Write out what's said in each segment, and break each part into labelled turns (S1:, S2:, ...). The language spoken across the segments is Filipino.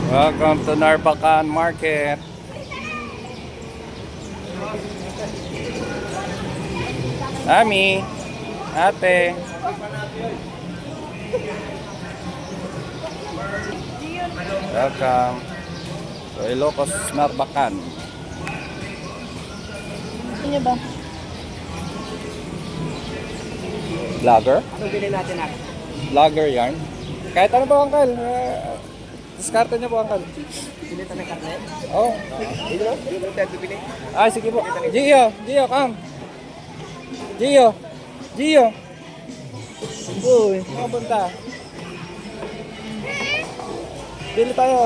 S1: Welcome to Narbacan Market. Ami, ate. Welcome to Ilocos Narbacan.
S2: Ano ba?
S1: Vlogger?
S3: Anong bilhin natin na?
S1: Vlogger yarn. Kahit ano po, Uncle. Diskarte niyo po, Uncle.
S3: Bilhin tayo ng karne?
S1: Oh.
S3: Dito tayo bibili.
S1: Ah, sige po. Gio, come. Gio. Uy, makapunta. Bili tayo.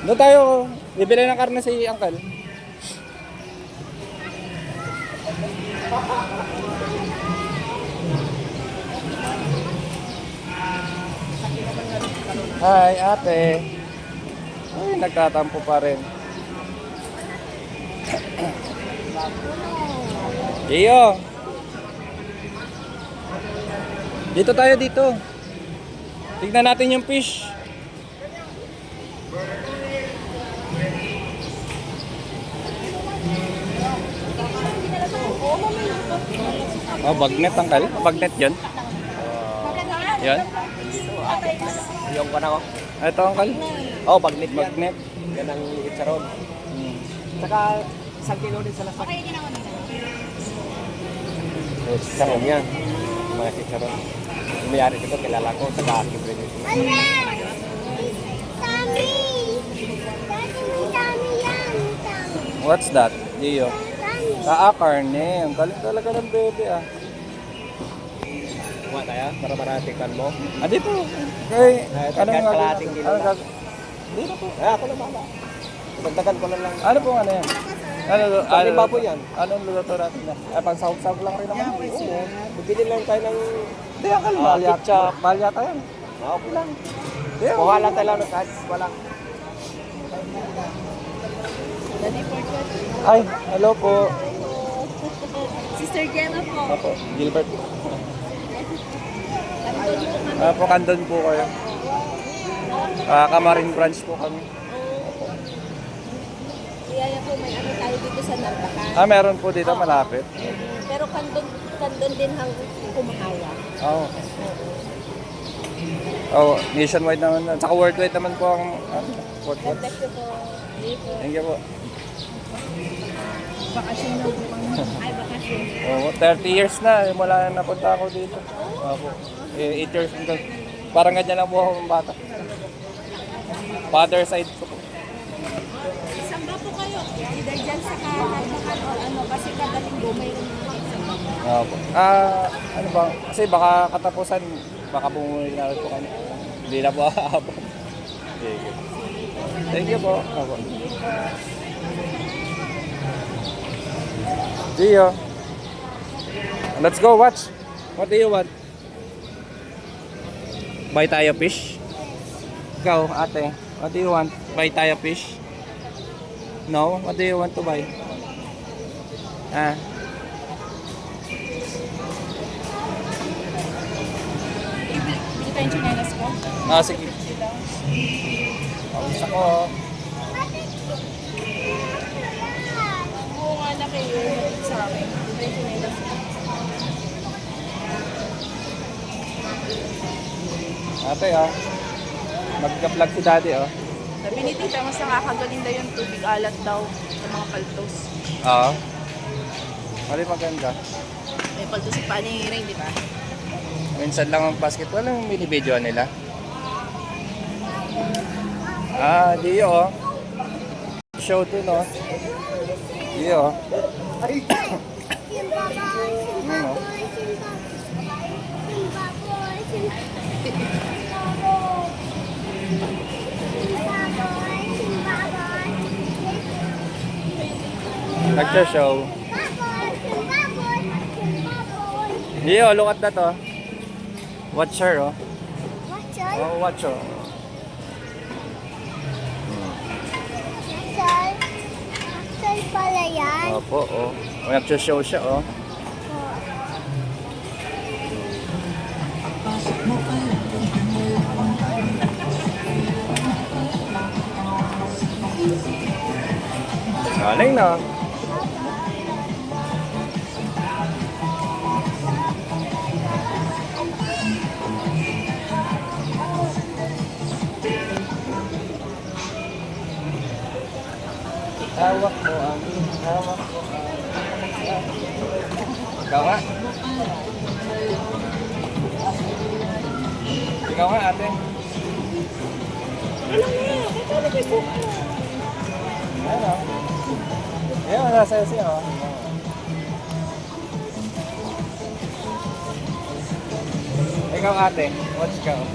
S1: Doon tayo. Bibili ng karne si Uncle. Hi, ate. Ay, nagtatampo pa rin. Gio. Dito tayo dito. Tignan natin yung fish. Oh, bagnet Uncle. Bagnet yun. Yan.
S3: Yung ko na ko.
S1: Ito Uncle.
S3: Oh, bagnet yan.
S1: Bagnet.
S3: Yan ang itsaron. Saka isang kilo din sa lasak. Itsaron yan. Mga itsaron. Umayari dito, kilala ko. Taga-aking rin ito.
S1: What's that? Gio. Karne. Ang galing talaga ng bebe ah.
S3: Kuha tayo para maratikan mo.
S1: Ah, dito. Okay.
S3: Kahit kalahating kilo na.
S1: Dito po.
S3: Ako na bala. Dagdagan ko na lang.
S1: Ano po ano yan?
S3: Ano baboy yan?
S1: Anong luluto natin na? Ay, pang sahog-sahog lang rin naman.
S3: Oo. Bibili lang tayo ng...
S1: Hindi, Uncle. Mahal yata. Mahal yata yan.
S3: Okay lang.
S1: Hindi,
S3: Kuha lang tayo lang ng kahit walang...
S1: Ay, hello po.
S2: Sister Gemma po.
S1: Apo, Gilbert. Po, Kandon po kayo. Kamarin branch po kami.
S2: Kaya po may ano tayo dito sa Narbacan.
S1: Ah, meron po dito malapit.
S2: Pero kandon din hanggang kumahawa.
S1: Oh. Oh, nationwide naman. Saka worldwide naman po ang worldwide.
S2: Bless you po. Dito.
S1: Thank you po.
S2: Bakasyon na po kami. Ay, bakasyon.
S1: Oh, 30 years na mula na napunta ako dito. Opo. 8 years ago. Parang ganyan lang po ako ng bata. Father side ko po.
S2: Saan ba po kayo? Either dyan sa Narbacan o ano, kasi kada linggo mayroon mga isang baba.
S1: Opo. Ano ba? Kasi baka katapusan, baka bumuli na rin po kami. Hindi na po aabot. Sige. Thank you po. Opo. Gio. Let's go watch. What do you want? Buy tayo fish? Ikaw, ate. What do you want? Buy tayo fish? No? What do you want to buy? Ah.
S2: Bili tayong chinelas ko.
S1: Ah, sige. Pawis ako.
S2: Oo nga na kayo sa akin. Bili tayong chinelas ko.
S1: Ate, ah. Magka-vlog si daddy, oh.
S4: Sabi ni Tita, mas nakakagaling daw yung tubig alat daw sa mga paltos.
S1: Oo. Mali maganda.
S4: May paltos si Paniring, di ba?
S1: Minsan lang ang basketball ang mini-video nila. Ah, di oh. Show dun, oh. Di oh. Ano? Nagsa-show. Di oh, look at that, oh. Watch her, oh. Oh, watch her.
S5: pala yan.
S1: Opo, oh. Nag-show siya, oh.
S5: Pagpasok mo ay
S1: Galing na. Hawak mo ang hawak mo ang ikaw nga. Ikaw nga ate. Ano? Ayan, nasa siya oh. Ikaw ate, watch ka oh.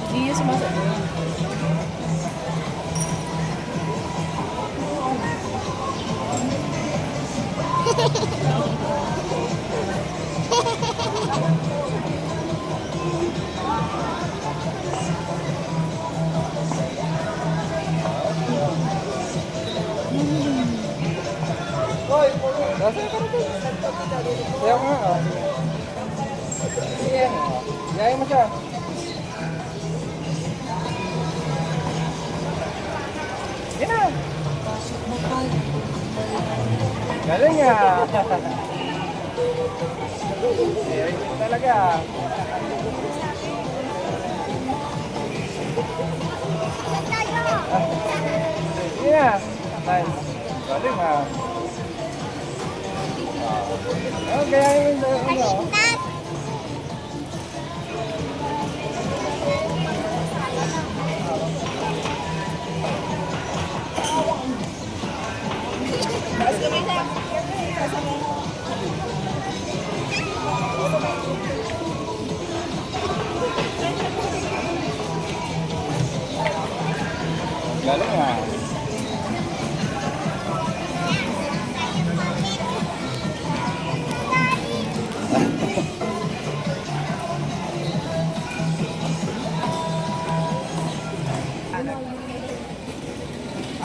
S4: Hindi niya sumasagot.
S1: Nasa ka rin. Sayaw nga oh. Sige. Yayin mo siya. Sige na. Galing nga. Galing talaga. Sige na. Nice. Galing nga. Oh, kaya yung ano.
S2: Tapos kamay na.
S1: Galing nga.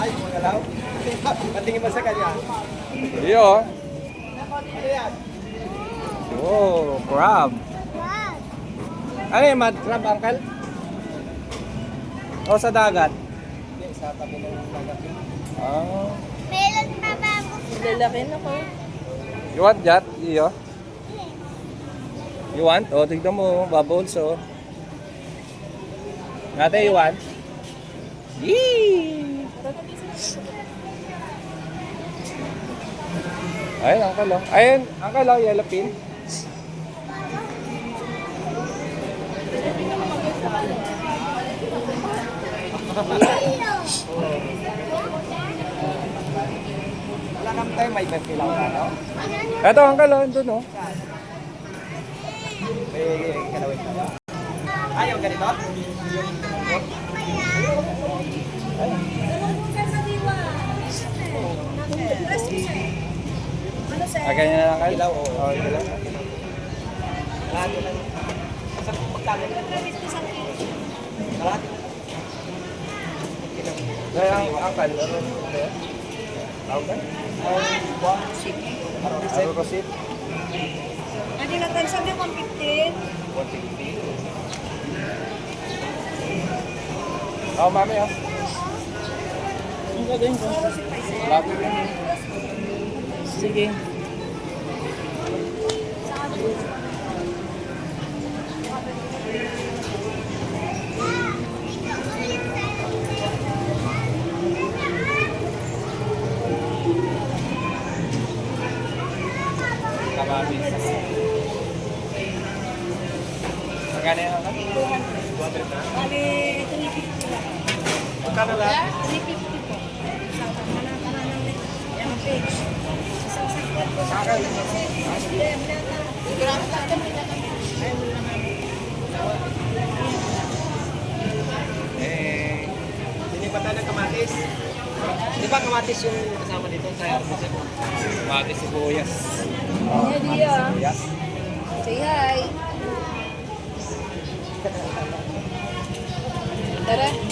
S3: Ay, kumagalaw. Patingin mo sa kanya.
S1: Iyo.
S3: Ano yan?
S1: Oh, crab.
S5: Wow.
S1: Ano yung mad crab, uncle? O sa dagat?
S3: Hindi, sa tabi ng dagat yun.
S1: Oh.
S5: Meron pa ba ako?
S4: Lalaki na ko.
S1: You want that? Iyo. You want? O, tignan mo. Bubbles, oh. Nate, you want? Yee! Ayun, uncle, oh. Ayun, uncle, oh, yellow pin.
S3: Wala kami tayo, may perkilaw ka, no?
S1: Ito, uncle, oh, doon, oh.
S3: May kalawin ka. Ayaw ganito?
S1: Ah, ganyan na lang, uncle?
S3: Ilaw, oo.
S1: Oh, ilaw.
S3: Lahat lang. Sa magkano? Lahat.
S1: Kaya, uncle, ano? Tawag ka? Araw rosit.
S2: Hindi na tayo sabi 115.
S1: 150. Oh, mami, oh.
S4: Ang gagawin ko.
S1: Lapit yan.
S4: Sige.
S1: Kamami. Magkano yan, uncle? 200 na?
S2: Bali, 350 lang.
S1: Magkano lang?
S2: 350 po. Isang kanan ng yung page. Isang sakit po.
S1: Sa akin. Eh,
S3: Hindi pa tayo ng kamatis. Di ba kamatis yung kasama dito sa Herbicide?
S1: mati sibuyas.
S4: Hey, Dia.
S3: Yes.
S4: Say hi. Tara.